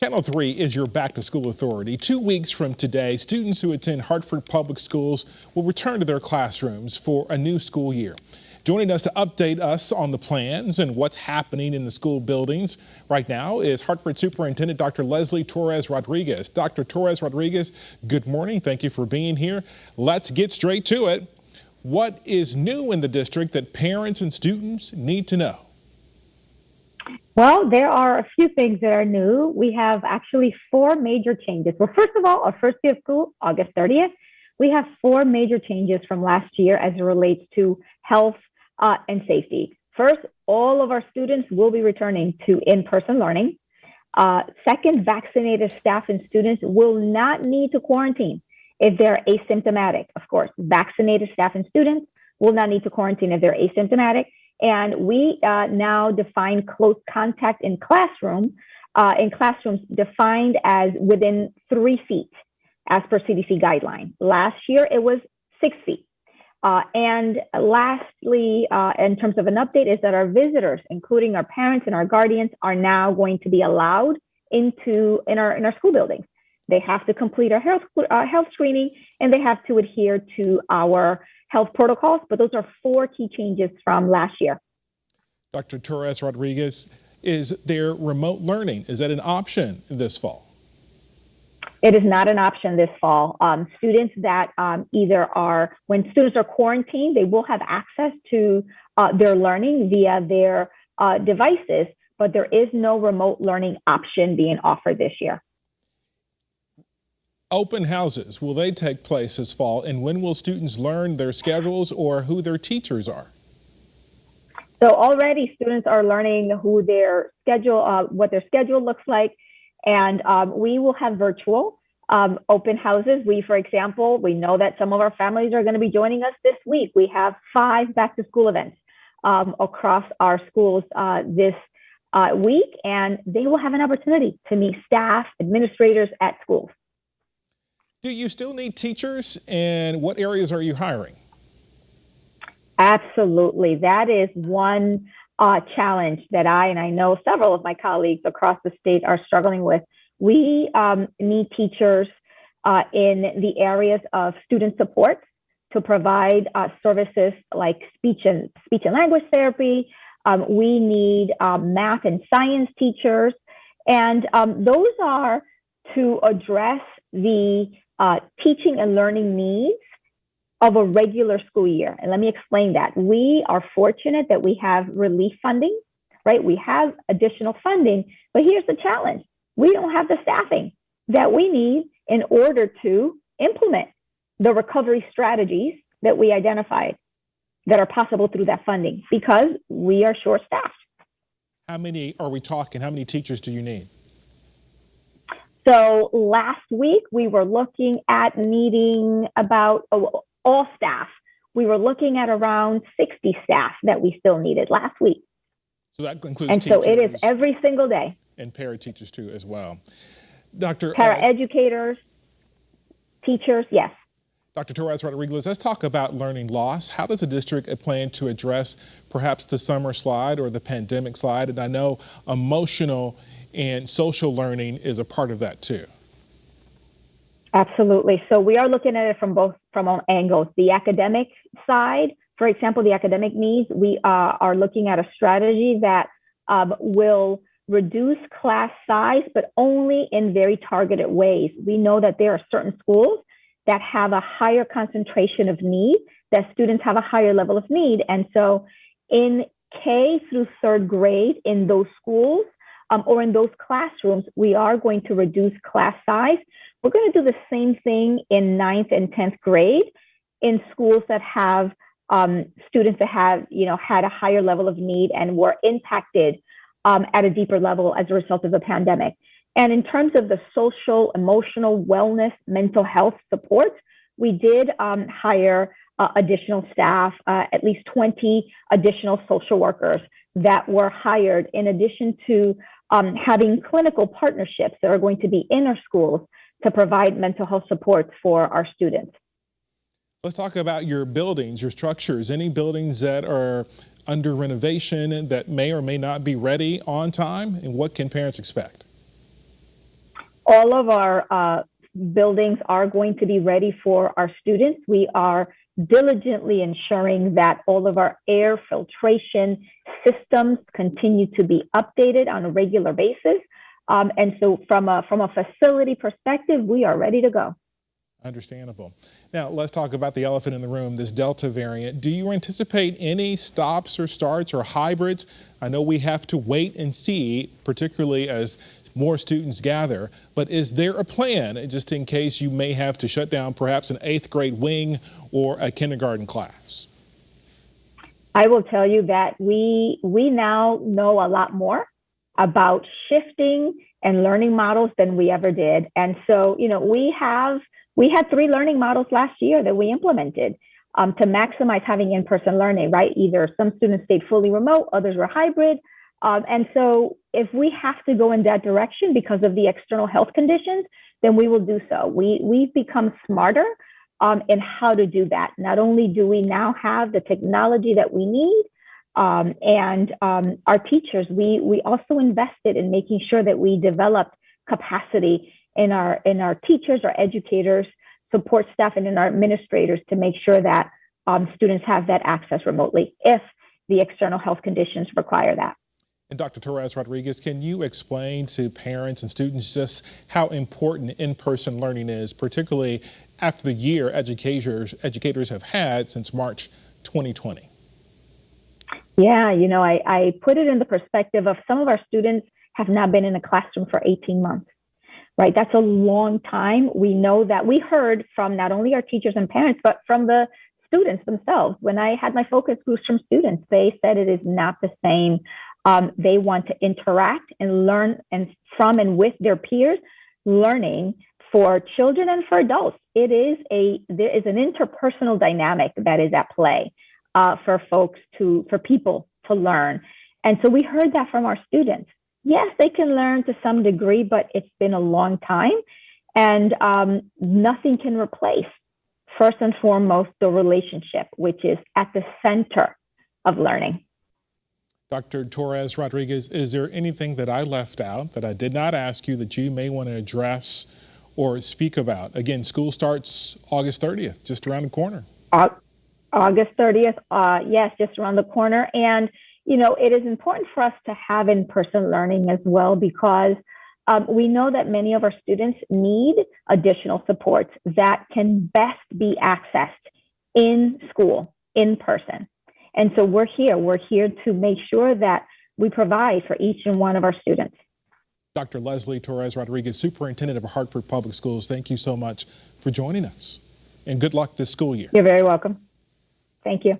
Channel 3 is your back-to-school authority. 2 weeks from today, students who attend Hartford Public Schools will return to their classrooms for a new school year. Joining us to update us on the plans and what's happening in the school buildings right now is Hartford Superintendent Dr. Leslie Torres-Rodriguez. Dr. Torres-Rodriguez, good morning. Thank you for being here. Let's get straight to it. What is new in the district that parents and students need to know? Well, there are a few things that are new. We have actually 4 major changes. Well, first of all, our first day of school, August 30th, we have 4 major changes from last year as it relates to health and safety. First, all of our students will be returning to in-person learning. Second, vaccinated staff and students will not need to quarantine if they're asymptomatic. Of course, vaccinated staff and students will not need to quarantine if they're asymptomatic. And we now define close contact in classrooms defined as within 3 feet as per CDC guideline. Last year, it was 6 feet. And lastly, in terms of an update, is that our visitors, including our parents and our guardians, are now going to be allowed in our school buildings. They have to complete our health screening, and they have to adhere to our health protocols, but those are 4 key changes from last year. Dr. Torres-Rodriguez, is there remote learning? Is that an option this fall? It is not an option this fall. Students that when students are quarantined, they will have access to their learning via their devices, but there is no remote learning option being offered this year. Open houses, will they take place this fall? And when will students learn their schedules or who their teachers are? So already students are learning who their schedule, what their schedule looks like. And we will have virtual open houses. For example, we know that some of our families are going to be joining us this week. We have 5 back to school events across our schools this week, and they will have an opportunity to meet staff, administrators at schools. Do you still need teachers, and what areas are you hiring? Absolutely. That is one challenge that I know several of my colleagues across the state are struggling with. We need teachers in the areas of student support to provide services like speech and language therapy. We need math and science teachers, and those are to address the teaching and learning needs of a regular school year. And let me explain that. We are fortunate that we have relief funding, right? We have additional funding, but here's the challenge. We don't have the staffing that we need in order to implement the recovery strategies that we identified that are possible through that funding because we are short-staffed. How many are we talking? How many teachers do you need? So last week, we were looking at needing about all staff. We were looking at around 60 staff that we still needed last week. So that includes and teachers. So it is every single day. And para-teachers too as well. Dr. Para-educators, teachers, yes. Dr. Torres-Rodriguez, let's talk about learning loss. How does the district plan to address perhaps the summer slide or the pandemic slide? And I know emotional and social learning is a part of that too. Absolutely. So we are looking at it from all angles. The academic side, for example, the academic needs, we are looking at a strategy that will reduce class size, but only in very targeted ways. We know that there are certain schools that have a higher concentration of need, that students have a higher level of need. And so in K through 3rd grade in those schools or in those classrooms, we are going to reduce class size. We're going to do the same thing in 9th and 10th grade in schools that have students that have, had a higher level of need and were impacted at a deeper level as a result of the pandemic. And in terms of the social, emotional wellness, mental health support, we did hire additional staff, at least 20 additional social workers that were hired in addition to having clinical partnerships that are going to be in our schools to provide mental health support for our students. Let's talk about your buildings, your structures, any buildings that are under renovation that may or may not be ready on time, and what can parents expect? All of our buildings are going to be ready for our students. We are diligently ensuring that all of our air filtration systems continue to be updated on a regular basis. And so from a facility perspective, we are ready to go. Understandable. Now, let's talk about the elephant in the room, this Delta variant. Do you anticipate any stops or starts or hybrids? I know we have to wait and see, particularly as more students gather, but is there a plan just in case you may have to shut down perhaps an 8th grade wing or a kindergarten class? I will tell you that we now know a lot more about shifting and learning models than we ever did. And so, we had 3 learning models last year that we implemented to maximize having in-person learning, right? Either some students stayed fully remote, others were hybrid. And so if we have to go in that direction because of the external health conditions, then we will do so. We've become smarter in how to do that. Not only do we now have the technology that we need, and our teachers, we also invested in making sure that we developed capacity in our teachers, our educators, support staff, and in our administrators to make sure that students have that access remotely if the external health conditions require that. And Dr. Torres-Rodriguez, can you explain to parents and students just how important in-person learning is, particularly after the year educators have had since March 2020? Yeah, I put it in the perspective of some of our students have not been in a classroom for 18 months, right? That's a long time. We know that we heard from not only our teachers and parents, but from the students themselves. When I had my focus groups from students, they said it is not the same. They want to interact and learn from and with their peers. Learning for children and for adults, there is an interpersonal dynamic that is at play for people to learn. And so we heard that from our students. Yes, they can learn to some degree, but it's been a long time, and nothing can replace, first and foremost, the relationship, which is at the center of learning. Dr. Torres-Rodriguez, is there anything that I left out that I did not ask you that you may want to address or speak about? Again, school starts August 30th, just around the corner. August 30th, yes, just around the corner. And, it is important for us to have in-person learning as well, because we know that many of our students need additional supports that can best be accessed in school, in person. And so we're here to make sure that we provide for each and one of our students. Dr. Leslie Torres-Rodriguez, Superintendent of Hartford Public Schools, thank you so much for joining us, and good luck this school year. You're very welcome. Thank you.